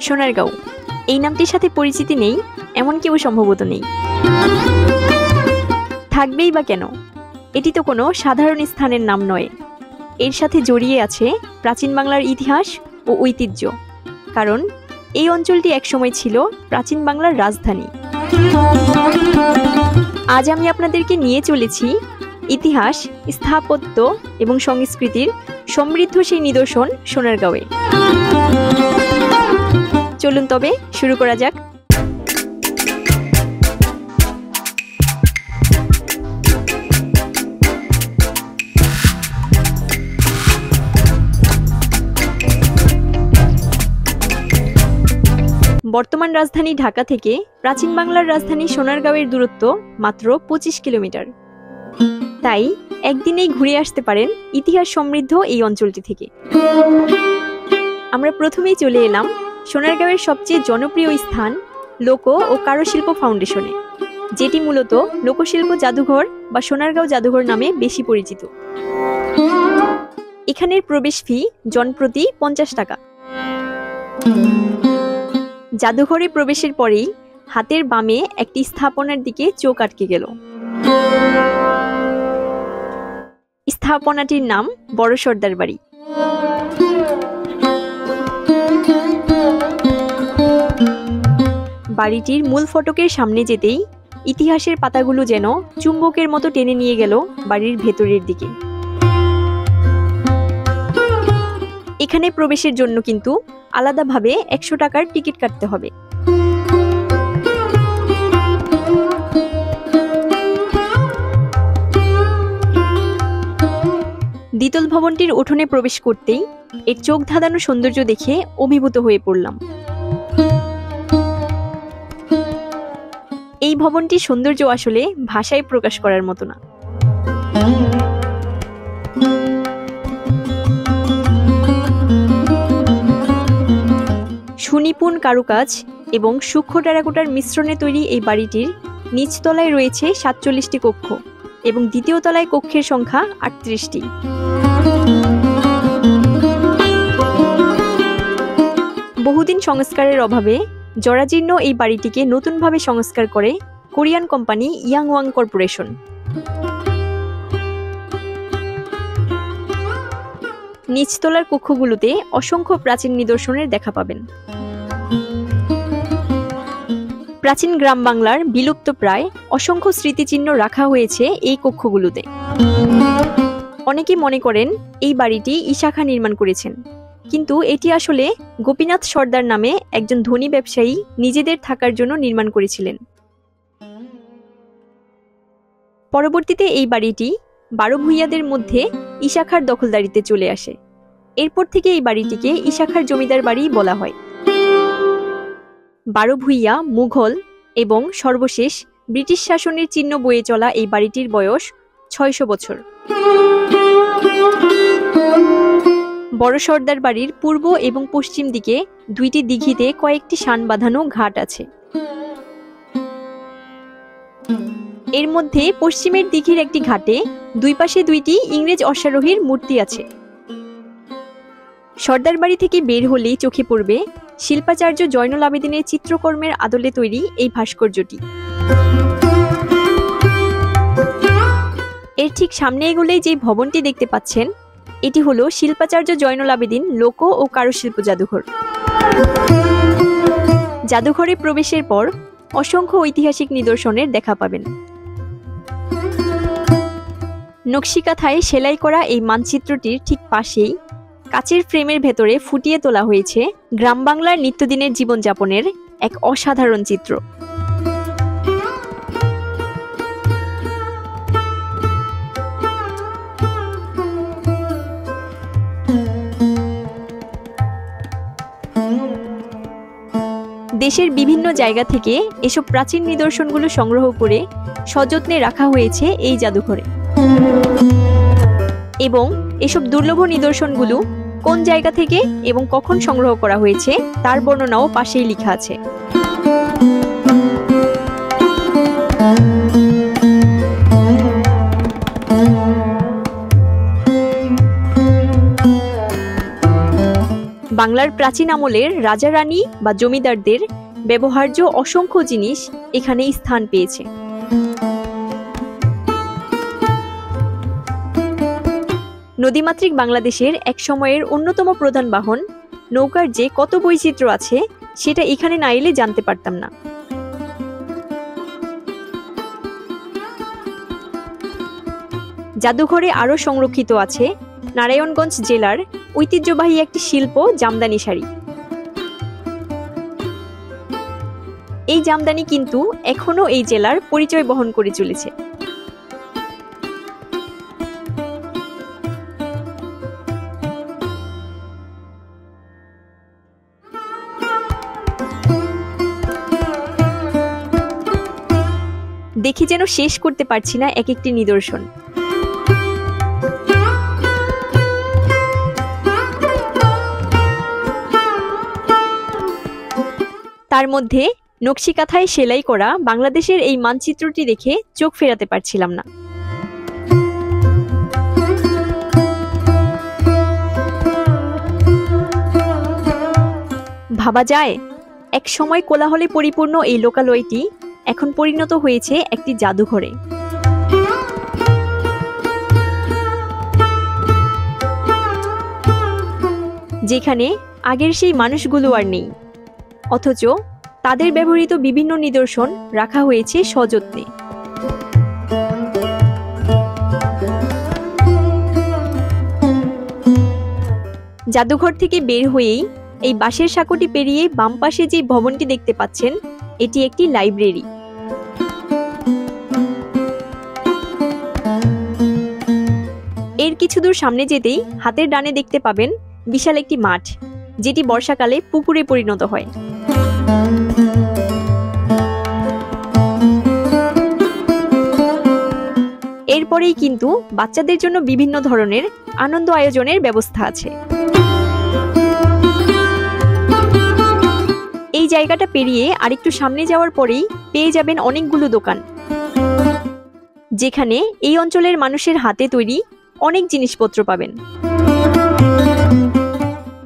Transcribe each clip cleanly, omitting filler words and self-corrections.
সোনারগাঁও এই নামটির সাথে পরিচিতি নেই এমন কেউ সম্ভবত নেই। থাকবেই বা কেন? এটি তো কোনো সাধারণ স্থানের নাম নয়। এর সাথে জড়িয়ে আছে প্রাচীন বাংলার ইতিহাস ও ঐতিহ্য, কারণ এই অঞ্চলটি একসময় ছিল প্রাচীন বাংলার রাজধানী। আজ আমি আপনাদেরকে নিয়ে চলেছি ইতিহাস, স্থাপত্য এবং সংস্কৃতির সমৃদ্ধ সেই নিদর্শন সোনারগাঁওয়ে। চলুন তবে শুরু করা যাক। বর্তমান রাজধানী ঢাকা থেকে প্রাচীন বাংলার রাজধানী সোনারগাঁওয়ের দূরত্ব মাত্র 25 কিলোমিটার। তাই একদিনেই ঘুরে আসতে পারেন ইতিহাস সমৃদ্ধ এই অঞ্চলটি থেকে। আমরা প্রথমেই চলে এলাম সোনারগাঁওয়ের সবচেয়ে জনপ্রিয় স্থান লোক ও কারুশিল্প ফাউন্ডেশনে, যেটি মূলত লোকশিল্প জাদুঘর বা সোনারগাঁও জাদুঘর নামে বেশি পরিচিত। এখানের প্রবেশ ফি জনপ্রতি 50 টাকা। জাদুঘরে প্রবেশের পরেই হাতের বামে একটি স্থাপনার দিকে চোখ আটকে গেল। স্থাপনাটির নাম বড় সর্দার বাড়ি। বাড়িটির মূল ফটকের সামনে যেতেই ইতিহাসের পাতাগুলো যেন চুম্বকের মতো টেনে নিয়ে গেল বাড়ির ভেতরের দিকে। এখানে প্রবেশের জন্য কিন্তু আলাদাভাবে 100 টাকার টিকিট কাটতে হবে। দ্বিতল ভবনটির উঠোনে প্রবেশ করতেই এর চোখ ধাঁধানো সৌন্দর্য দেখে অভিভূত হয়ে পড়লাম। এই ভবনটির সৌন্দর্য আসলে ভাষায় প্রকাশ করার মতো না। সুনিপুণ কারুকাজ এবং সূক্ষ্ম টেরাকোটার মিশ্রণে তৈরি এই বাড়িটির নিচতলায় রয়েছে 47টি কক্ষ এবং দ্বিতীয় তলায় কক্ষের সংখ্যা 38টি। বহুদিন সংস্কারের অভাবে জরাজীর্ণ এই বাড়িটিকে নতুনভাবে সংস্কার করে কোরিয়ান কোম্পানি ইয়াংওয়াং কর্পোরেশন। নিচতলার কক্ষগুলোতে অসংখ্য প্রাচীন নিদর্শনের দেখা পাবেন। প্রাচীন গ্রাম বাংলার বিলুপ্ত প্রায় অসংখ্য স্মৃতিচিহ্ন রাখা হয়েছে এই কক্ষগুলোতে। অনেকে মনে করেন এই বাড়িটি ঈশা খাঁ নির্মাণ করেছেন, কিন্তু এটি আসলে গোপীনাথ সর্দার নামে একজন ধনী ব্যবসায়ী নিজেদের থাকার জন্য নির্মাণ করেছিলেন। পরবর্তীতে এই বাড়িটি 12 ভূঁইয়াদের মধ্যে ঈশা খাঁর দখলদারিতে চলে আসে। এরপর থেকে এই বাড়িটিকে ঈশা খাঁর জমিদার বাড়ি বলা হয়। 12 ভূঁইয়া, মুঘল এবং সর্বশেষ ব্রিটিশ শাসনের চিহ্ন বয়ে চলা এই বাড়িটির বয়স 600 বছর। বড় সর্দার বাড়ির পূর্ব এবং পশ্চিম দিকে 2টি দিঘিতে কয়েকটি শান বাঁধানো ঘাট আছে। এর মধ্যে পশ্চিমের দিঘির একটি ঘাটে 2 পাশে 2টি ইংরেজ অশ্বারোহীর মূর্তি আছে। সর্দার বাড়ি থেকে বের হলেই চোখে পড়বে শিল্পাচার্য জয়নুল আবেদিনের চিত্রকর্মের আদলে তৈরি এই ভাস্কর্যটি। এর ঠিক সামনে এগোলেই যে ভবনটি দেখতে পাচ্ছেন, এটি হলো শিল্পাচার্য জয়নুল আবেদিন লোক ও কারুশিল্প জাদুঘর। জাদুঘরে প্রবেশের পর অসংখ্য ঐতিহাসিক নিদর্শনের দেখা পাবেন। নকশিকাঁথায় সেলাই করা এই মানচিত্রটির ঠিক পাশেই কাচের ফ্রেমের ভেতরে ফুটিয়ে তোলা হয়েছে গ্রাম বাংলার নিত্যদিনের জীবনযাপনের এক অসাধারণ চিত্র। দেশের বিভিন্ন জায়গা থেকে এসব প্রাচীন নিদর্শনগুলো সংগ্রহ করে সযত্নে রাখা হয়েছে এই জাদুঘরে, এবং এসব দুর্লভ নিদর্শনগুলো কোন জায়গা থেকে এবং কখন সংগ্রহ করা হয়েছে তার বর্ণনাও পাশেই লেখা আছে। বাংলার প্রাচীন আমলের রাজা রানী বা জমিদারদের ব্যবহার্য অসংখ্য জিনিস এখানে স্থান পেয়েছে। নদীমাতৃক বাংলাদেশের এক সময়ের অন্যতম প্রধান বাহন নৌকার যে কত বৈচিত্র্য আছে সেটা এখানে না এলে জানতে পারতাম না। জাদুঘরে আরও সংরক্ষিত আছে নারায়ণগঞ্জ জেলার ঐতিহ্যবাহী একটি শিল্প জামদানি শাড়ি। এই জামদানি কিন্তু এখনো এই জেলার পরিচয় বহন করে চলেছে। দেখি যেন শেষ করতে পারছি না এক একটি নিদর্শন। তার মধ্যে নকশিকাঁথায় সেলাই করা বাংলাদেশের এই মানচিত্রটি দেখে চোখ ফেরাতে পারছিলাম না। ভাবা যায় এক সময় কোলাহলে পরিপূর্ণ এই লোকালয়টি এখন পরিণত হয়েছে একটি জাদুঘরে। যেখানে আগের সেই মানুষগুলো আর নেই, অথচ তাদের ব্যবহৃত বিভিন্ন নিদর্শন রাখা হয়েছে সযত্নে। জাদুঘর থেকে বের হয়েই এই বাঁশের সাঁকোটি পেরিয়ে বাম পাশে যে ভবনটি দেখতে পাচ্ছেন এটি একটি লাইব্রেরি। এর কিছু দূর সামনে যেতেই হাতের ডানে দেখতে পাবেন বিশাল একটি মাঠ, যেটি বর্ষাকালে পুকুরে পরিণত হয়। এরপরেই কিন্তু বাচ্চাদের জন্য বিভিন্ন ধরনের আনন্দ আয়োজনের ব্যবস্থা আছে। এই জায়গাটা পেরিয়ে আরেকটু সামনে যাওয়ার পরেই পেয়ে যাবেন অনেকগুলো দোকান, যেখানে এই অঞ্চলের মানুষের হাতে তৈরি অনেক জিনিসপত্র পাবেন।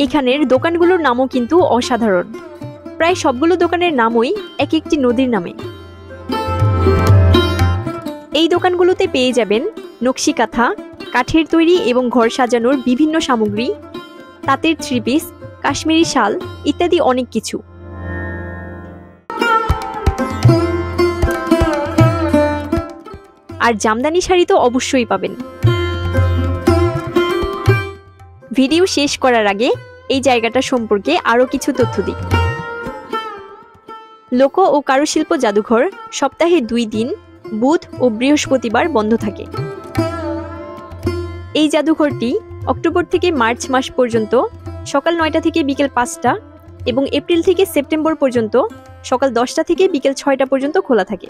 এখানের দোকানগুলোর নামও কিন্তু অসাধারণ। প্রায় সবগুলো দোকানের নামই এক একটি নদীর নামে। এই দোকানগুলোতে পেয়ে যাবেন নকশিকাঁথা, কাঠের তৈরি এবং ঘর সাজানোর বিভিন্ন সামগ্রী, তাঁতের থ্রি পিস, কাশ্মীরি শাল ইত্যাদি অনেক কিছু। আর জামদানি শাড়ি তো অবশ্যই পাবেন। ভিডিও শেষ করার আগে এই জায়গাটা সম্পর্কে আরো কিছু তথ্য দিই। লোক ও কারুশিল্প জাদুঘর সপ্তাহে 2 দিন বুধ ও বৃহস্পতিবার বন্ধ থাকে। এই জাদুঘরটি অক্টোবর থেকে মার্চ মাস পর্যন্ত সকাল 9টা থেকে বিকেল 5টা এবং এপ্রিল থেকে সেপ্টেম্বর পর্যন্ত সকাল 10টা থেকে বিকেল 6টা পর্যন্ত খোলা থাকে।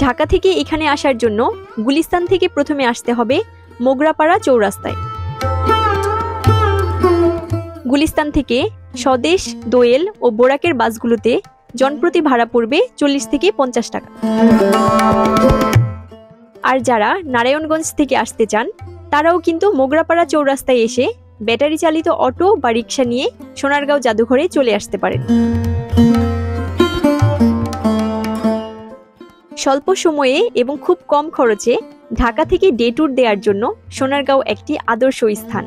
ঢাকা থেকে এখানে আসার জন্য গুলিস্তান থেকে প্রথমে আসতে হবে মোগরাপাড়া চৌরাস্তায়। গুলিস্তান থেকে স্বদেশ, দোয়েল ও বোরাকের বাসগুলোতে জনপ্রতি ভাড়া পড়বে 40 থেকে 50 টাকা। আর যারা নারায়ণগঞ্জ থেকে আসতে চান তারাও কিন্তু মোগরাপাড়া চৌরাস্তায় এসে ব্যাটারি চালিত অটো বা রিক্সা নিয়ে সোনারগাঁও জাদুঘরে চলে আসতে পারেন। স্বল্প সময়ে এবং খুব কম খরচে ঢাকা থেকে ডে ট্যুর দেওয়ার জন্য সোনারগাঁও একটি আদর্শ স্থান।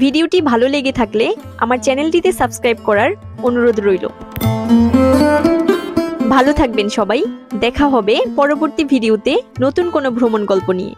ভিডিওটি ভালো লেগে থাকলে আমার চ্যানেলটিতে সাবস্ক্রাইব করার অনুরোধ রইল। ভালো থাকবেন সবাই। দেখা হবে পরবর্তী ভিডিওতে নতুন কোনো ভ্রমণ গল্প নিয়ে।